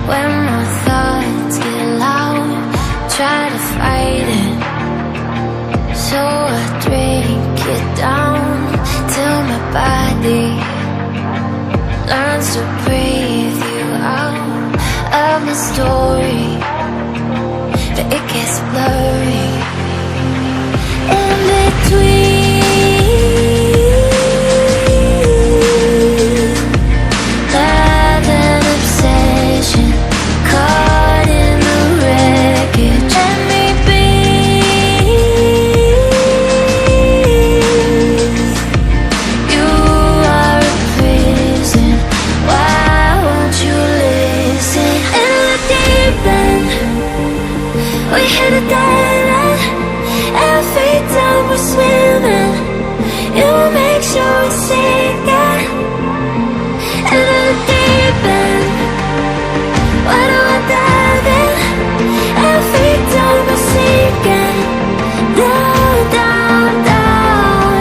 When my thoughts get loud, try to fight it. So I drink it down till my body learns to breathe you out of my story, but it gets blurry in between. Love and obsession, caught in the wreckage. Let me be. You are a prison, why won't you listen? In the deep end, we hit a dead end. Every time we're swimming, you make sure we sink it. In the deep end, why do I dive in? Every time we're sinking, down, down, down.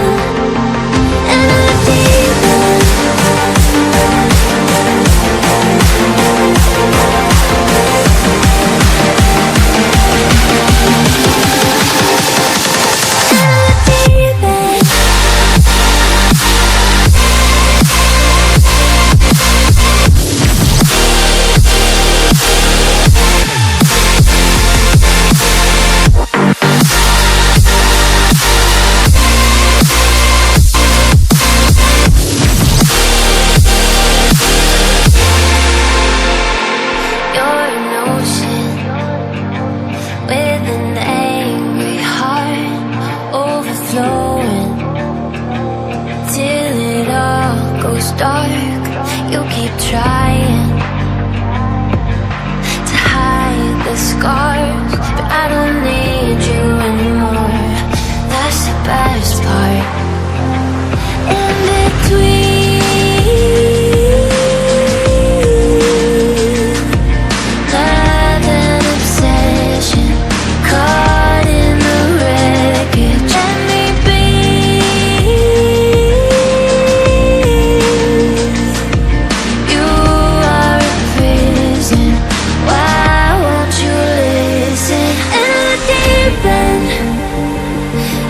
In the deep end. You're an ocean with an angry heart, overflowing till it all goes dark. You keep trying to hide the scars, but I don't need you anymore. That's the best part. In between. Love and obsession, caught in the wreckage. Let me be. You are a prison, why won't you listen? In the deep end,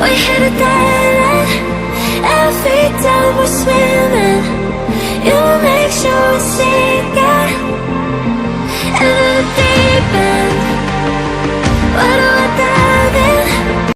we hit a dead end. Every time we're swimming, you make sure we see.